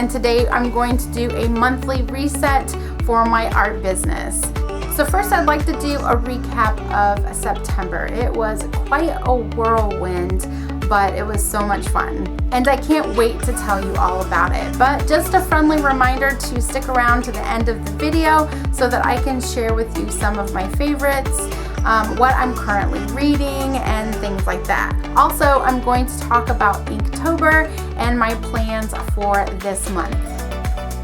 and today I'm going to do a monthly reset for my art business. So first I'd like to do a recap of September. It was quite a whirlwind, but it was so much fun. And I can't wait to tell you all about it. But just a friendly reminder to stick around to the end of the video so that I can share with you some of my favorites, what I'm currently reading, and things like that. Also, I'm going to talk about Inktober and my plans for this month.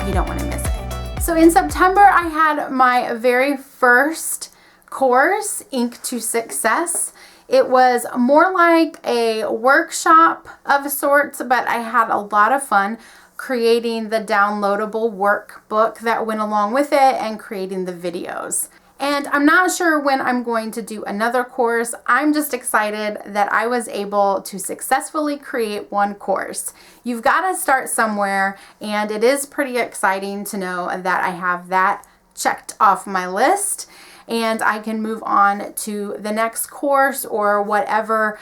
You don't want to miss it. So in September, I had my very first course, Ink to Success. It was more like a workshop of sorts, but I had a lot of fun creating the downloadable workbook that went along with it and creating the videos. And I'm not sure when I'm going to do another course. I'm just excited that I was able to successfully create one course. You've got to start somewhere, and it is pretty exciting to know that I have that checked off my list and I can move on to the next course or whatever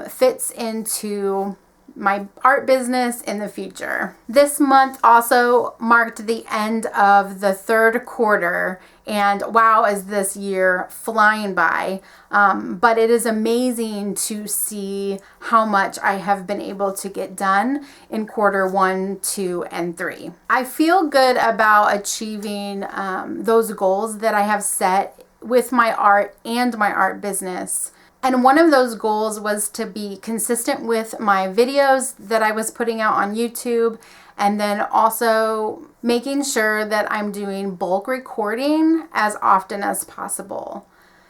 fits into my art business in the future. This month also marked the end of the third quarter, and wow, is this year flying by. But it is amazing to see how much I have been able to get done in quarter 1, 2, and 3. I feel good about achieving those goals that I have set with my art and my art business. And one of those goals was to be consistent with my videos that I was putting out on YouTube, and then also making sure that I'm doing bulk recording as often as possible.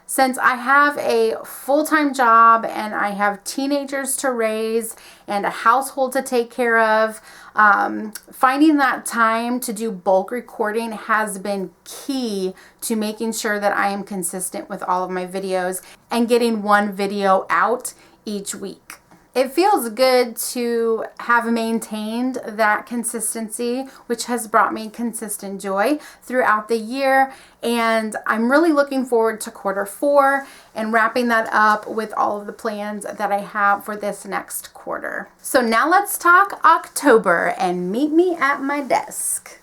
Since I have a full-time job and I have teenagers to raise and a household to take care of, finding that time to do bulk recording has been key to making sure that I am consistent with all of my videos and getting one video out each week. It feels good to have maintained that consistency, which has brought me consistent joy throughout the year. And I'm really looking forward to quarter 4 and wrapping that up with all of the plans that I have for this next quarter. So now let's talk October, and meet me at my desk.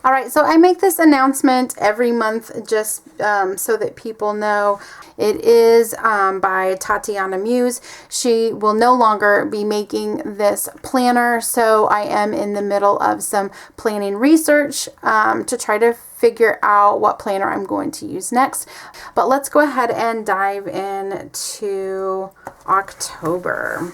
All right, so I make this announcement every month just so that people know. It is by Tatiana Muse. She will no longer be making this planner, so I am in the middle of some planning research to try to figure out what planner I'm going to use next. But let's go ahead and dive into October.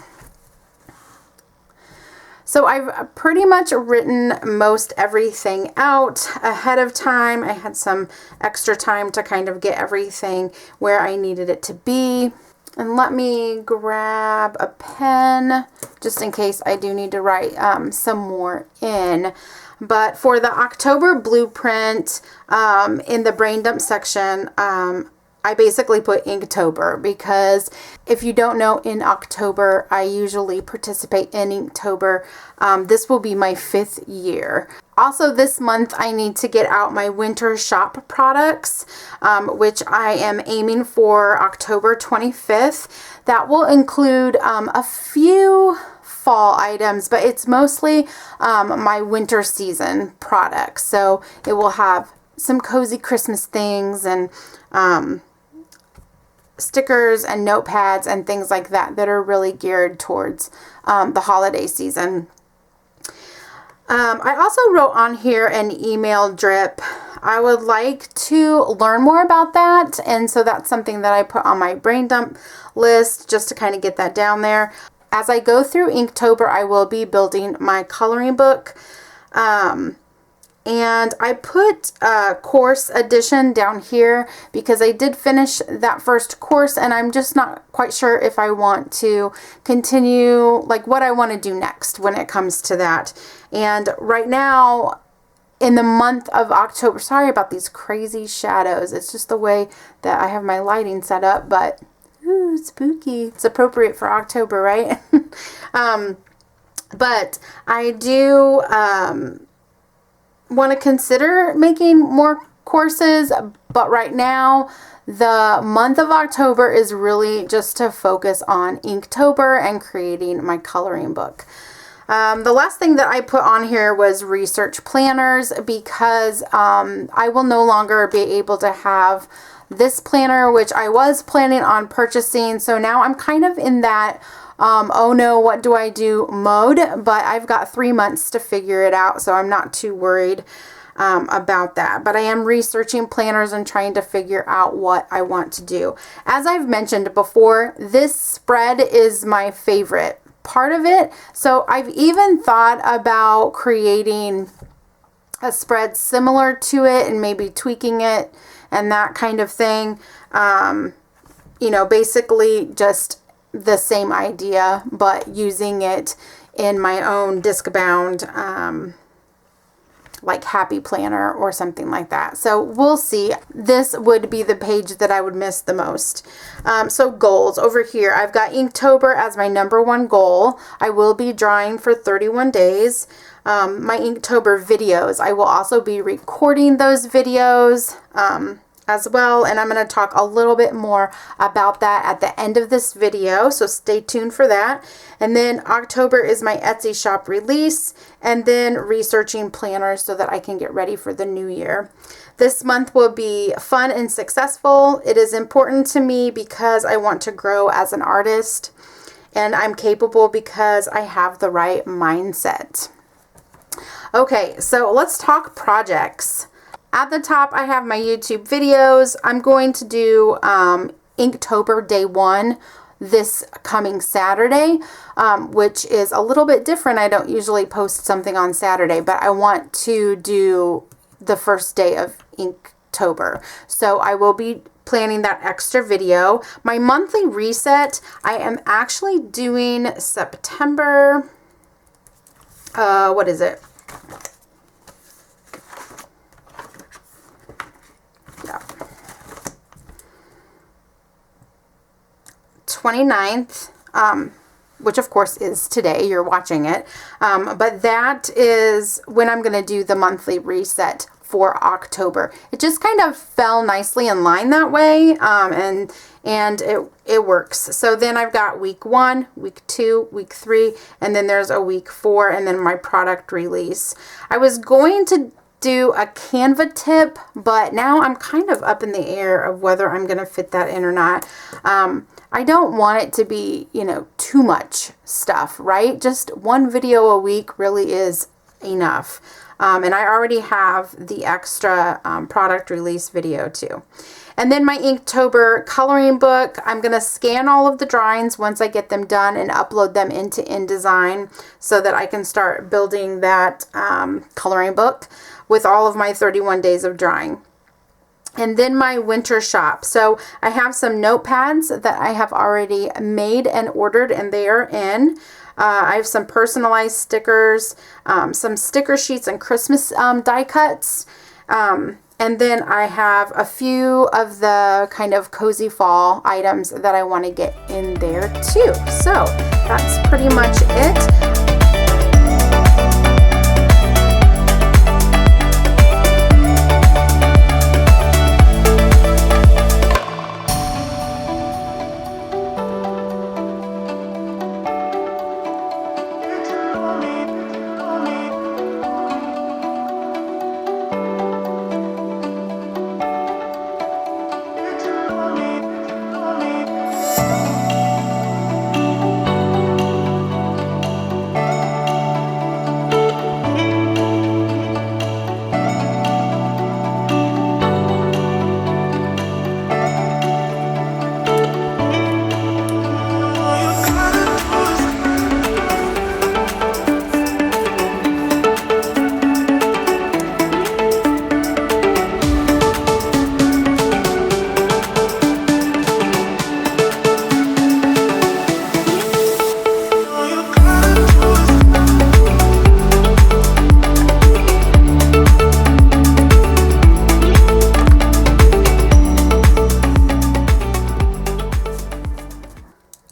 So I've pretty much written most everything out ahead of time. I had some extra time to kind of get everything where I needed it to be. And let me grab a pen just in case I do need to write some more in. But for the October blueprint, in the brain dump section, I basically put Inktober because if you don't know, in October, I usually participate in Inktober. This will be my 5th year. Also this month, I need to get out my winter shop products, which I am aiming for October 25th. That will include a few fall items, but it's mostly my winter season products. So it will have some cozy Christmas things and stickers and notepads and things like that that are really geared towards the holiday season. I also wrote on here an email drip. I would like to learn more about that, and so that's something that I put on my brain dump list just to kind of get that down there. As I go through Inktober, I will be building my coloring book. And I put course edition down here because I did finish that first course, and I'm just not quite sure if I want to continue, like what I want to do next when it comes to that. And right now, in the month of October, sorry about these crazy shadows. It's just the way that I have my lighting set up, but ooh, spooky. It's appropriate for October, right? But I do want to consider making more courses, but right now the month of October is really just to focus on Inktober and creating my coloring book. The last thing that I put on here was research planners, because I will no longer be able to have this planner, which I was planning on purchasing. So now I'm kind of in that oh no, what do I do mode, but I've got 3 months to figure it out, so I'm not too worried about that. But I am researching planners and trying to figure out what I want to do. As I've mentioned before, this spread is my favorite part of it. So I've even thought about creating a spread similar to it and maybe tweaking it and that kind of thing. You know, basically just the same idea, but using it in my own disc bound like happy planner or something like that. So we'll see. This would be the page that I would miss the most. So goals over here, I've got Inktober as my #1 goal. I will be drawing for 31 days. My Inktober videos, I will also be recording those videos as well, and I'm going to talk a little bit more about that at the end of this video, so stay tuned for that. And then October is my Etsy shop release, and then researching planners so that I can get ready for the new year. This month will be fun and successful. It is important to me because I want to grow as an artist, and I'm capable because I have the right mindset. Okay, so let's talk projects. At the top, I have my YouTube videos. I'm going to do Inktober Day 1 this coming Saturday, which is a little bit different. I don't usually post something on Saturday, but I want to do the first day of Inktober. So I will be planning that extra video. My monthly reset, I am actually doing September, what is it? Yeah. 29th, which of course is today, you're watching it, but that is when I'm going to do the monthly reset for October. It just kind of fell nicely in line that way, and it works. So then I've got week 1, week 2, week 3, and then there's a week 4, and then my product release. I was going to do a Canva tip, but now I'm kind of up in the air of whether I'm going to fit that in or not. I don't want it to be, you know, too much stuff, right? Just one video a week really is enough. And I already have the extra product release video too. And then my Inktober coloring book, I'm going to scan all of the drawings once I get them done and upload them into InDesign so that I can start building that coloring book with all of my 31 days of drawing. And then my winter shop. So I have some notepads that I have already made and ordered, and they are in. I have some personalized stickers, some sticker sheets and Christmas die cuts. And then I have a few of the kind of cozy fall items that I want to get in there too. So that's pretty much it.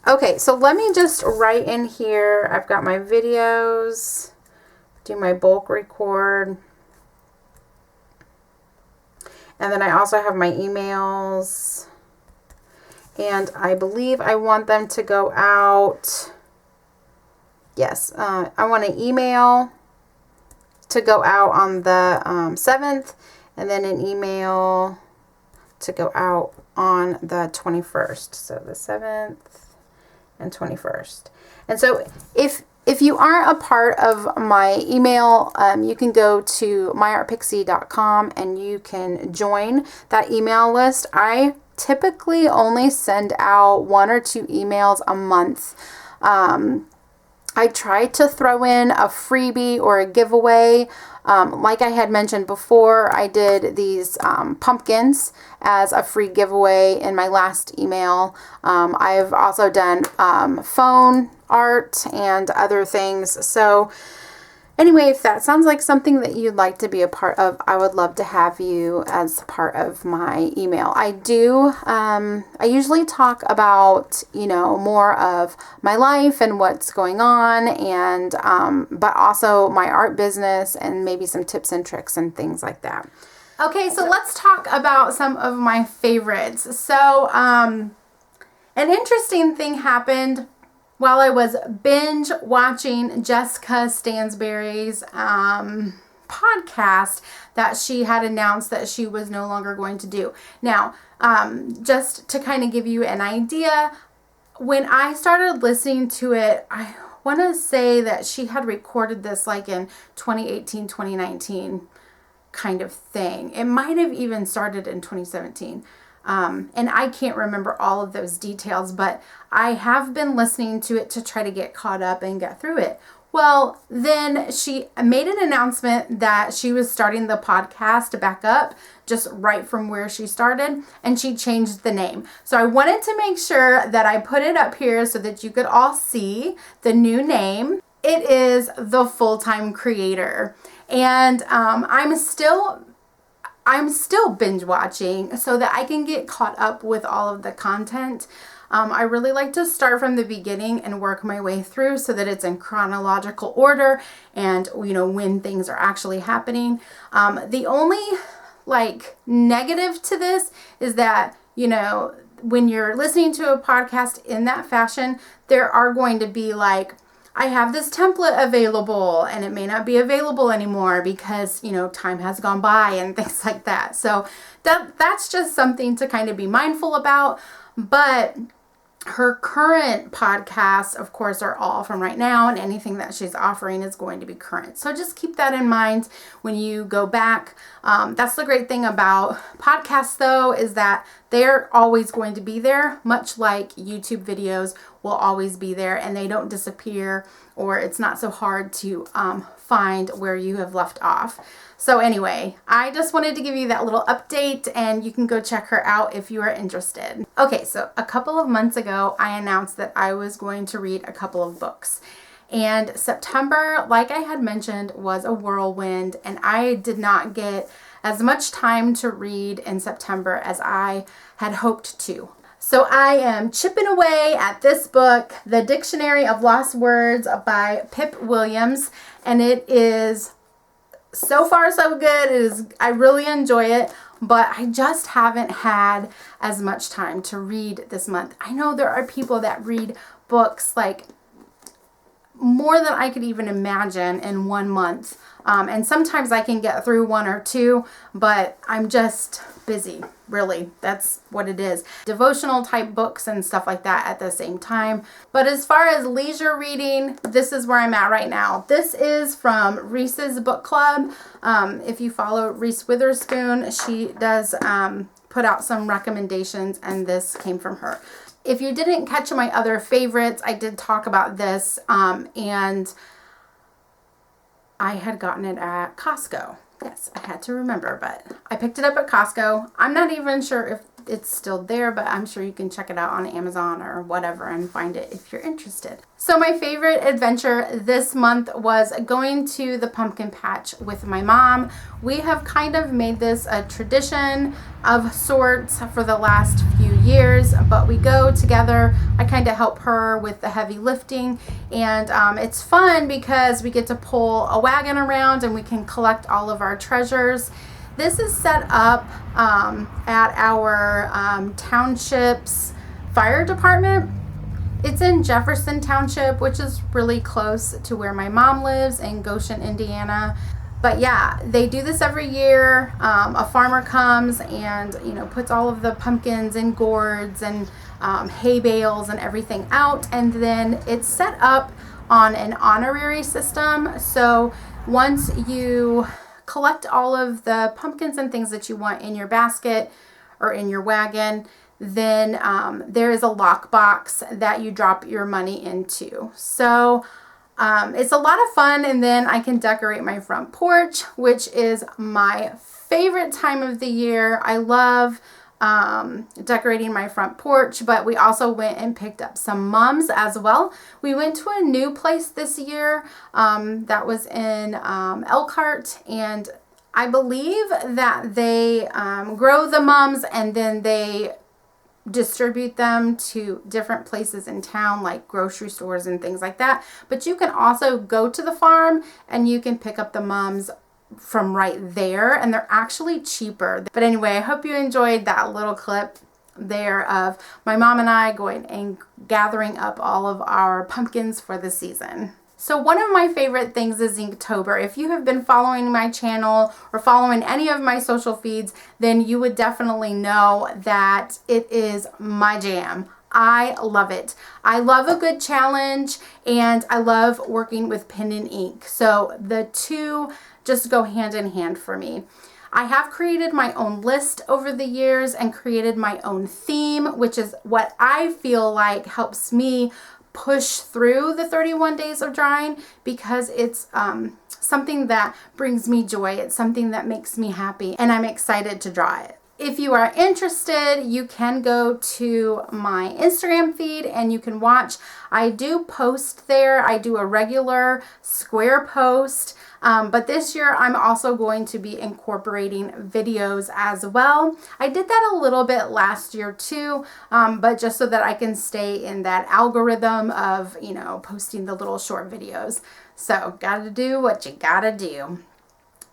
Okay, so let me just write in here. I've got my videos, do my bulk record, and then I also have my emails, and I believe I want them to go out Yes, I want an email to go out on the 7th, and then an email to go out on the 21st. So the 7th and 21st. And so if you aren't a part of my email, you can go to myartpixie.com and you can join that email list. I typically only send out 1 or 2 emails a month. I try to throw in a freebie or a giveaway. Like I had mentioned before, I did these pumpkins as a free giveaway in my last email. I've also done phone art and other things. So anyway, if that sounds like something that you'd like to be a part of, I would love to have you as part of my email. I usually talk about, more of my life and what's going on, and but also my art business and maybe some tips and tricks and things like that. Okay, so let's talk about some of my favorites. So an interesting thing happened while I was binge watching Jessica Stansberry's podcast that she had announced that she was no longer going to do. Now, just to kind of give you an idea, when I started listening to it, I want to say that she had recorded this like in 2018, 2019 kind of thing. It might have even started in 2017. And I can't remember all of those details, but I have been listening to it to try to get caught up and get through it. Well, then she made an announcement that she was starting the podcast back up just right from where she started, and she changed the name. So I wanted to make sure that I put it up here so that you could all see the new name. It is The Full-Time Creator. And I'm still binge watching so that I can get caught up with all of the content. I really like to start from the beginning and work my way through so that it's in chronological order and, when things are actually happening. The only negative to this is that, when you're listening to a podcast in that fashion, there are going to be I have this template available and it may not be available anymore because, time has gone by and things like that. So that's just something to kind of be mindful about. But her current podcasts, of course, are all from right now, and anything that she's offering is going to be current. So just keep that in mind when you go back. That's the great thing about podcasts, though, is that they're always going to be there, much like YouTube videos will always be there, and they don't disappear, or it's not so hard to find where you have left off. So anyway, I just wanted to give you that little update, and you can go check her out if you are interested. Okay, so a couple of months ago, I announced that I was going to read a couple of books. And September, like I had mentioned, was a whirlwind, and I did not get as much time to read in September as I had hoped to. So I am chipping away at this book, The Dictionary of Lost Words by Pip Williams, and it is so far so good. I really enjoy it, but I just haven't had as much time to read this month. I know there are people that read books more than I could even imagine in 1 month. And sometimes I can get through 1 or 2, but I'm just busy, really. That's what it is. Devotional type books and stuff like that at the same time. But as far as leisure reading, this is where I'm at right now. This is from Reese's Book Club. If you follow Reese Witherspoon, she does put out some recommendations, and this came from her. If you didn't catch my other favorites, I did talk about this, and I had gotten it at Costco. Yes, I had to remember, but I picked it up at Costco. I'm not even sure if it's still there, but I'm sure you can check it out on Amazon or whatever and find it if you're interested. So my favorite adventure this month was going to the pumpkin patch with my mom. We have kind of made this a tradition of sorts for the last few years, but we go together. I kind of help her with the heavy lifting, and it's fun because we get to pull a wagon around and we can collect all of our treasures. This is set up at our township's fire department. It's in Jefferson Township, which is really close to where my mom lives in Goshen, Indiana. But yeah, they do this every year. A farmer comes and, you know, puts all of the pumpkins in gourds and hay bales and everything out. And then it's set up on an honorary system. So once you collect all of the pumpkins and things that you want in your basket or in your wagon, then there is a lockbox that you drop your money into. So it's a lot of fun, and then I can decorate my front porch, which is my favorite time of the year. I love decorating my front porch, but we also went and picked up some mums as well. We went to a new place this year that was in Elkhart, and I believe that they grow the mums and then they distribute them to different places in town, like grocery stores and things like that. But you can also go to the farm and you can pick up the mums from right there, and they're actually cheaper. But anyway, I hope you enjoyed that little clip there of my mom and I going and gathering up all of our pumpkins for the season. So one of my favorite things is Inktober. If you have been following my channel or following any of my social feeds, then you would definitely know that it is my jam. I love it. I love a good challenge, and I love working with pen and ink. So the two just go hand in hand for me. I have created my own list over the years and created my own theme, which is what I feel like helps me push through the 31 days of drawing, because it's something that brings me joy. It's something that makes me happy, and I'm excited to draw it. If you are interested, you can go to my Instagram feed and you can watch. I do post there. I do a regular square post, but this year I'm also going to be incorporating videos as well. I did that a little bit last year too, but just so that I can stay in that algorithm of, you know, posting the little short videos. So gotta do what you gotta do.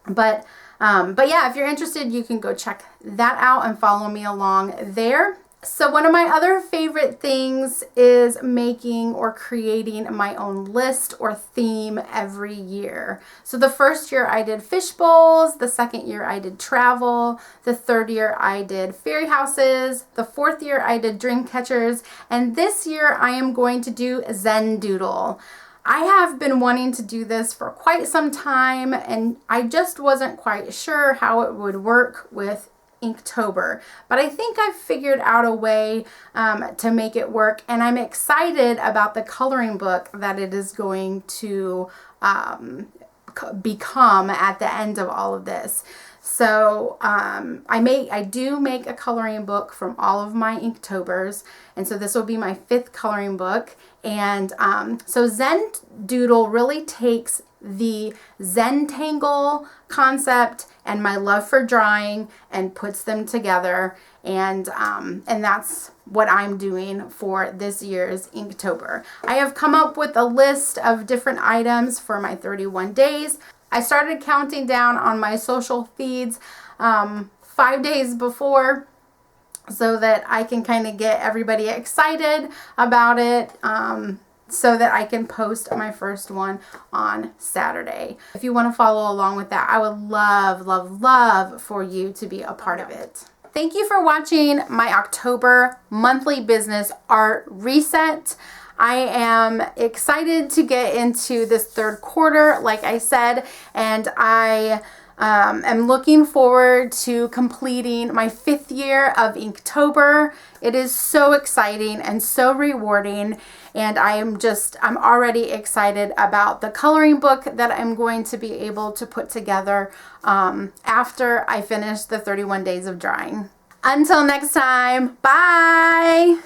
But yeah, if you're interested, you can go check that out and follow me along there. So one of my other favorite things is making or creating my own list or theme every year. So the first year I did fish bowls, the second year I did travel, the third year I did fairy houses, the fourth year I did dream catchers, and this year I am going to do Zen Doodle. I have been wanting to do this for quite some time, and I just wasn't quite sure how it would work with Inktober, but I think I've figured out a way to make it work, and I'm excited about the coloring book that it is going to become at the end of all of this. So I do make a coloring book from all of my Inktobers, and so this will be my 5th coloring book. And so Zen Doodle really takes the Zentangle concept and my love for drawing and puts them together, and that's what I'm doing for this year's Inktober. I have come up with a list of different items for my 31 days. I started counting down on my social feeds 5 days before, so that I can kind of get everybody excited about it, so that I can post my first one on Saturday. If you want to follow along with that, I would love, love, love for you to be a part of it. Thank you for watching my October monthly business art reset. I am excited to get into this 3rd quarter, like I said, and I am looking forward to completing my 5th year of Inktober. It is so exciting and so rewarding, and I'm already excited about the coloring book that I'm going to be able to put together after I finish the 31 days of drawing. Until next time, bye!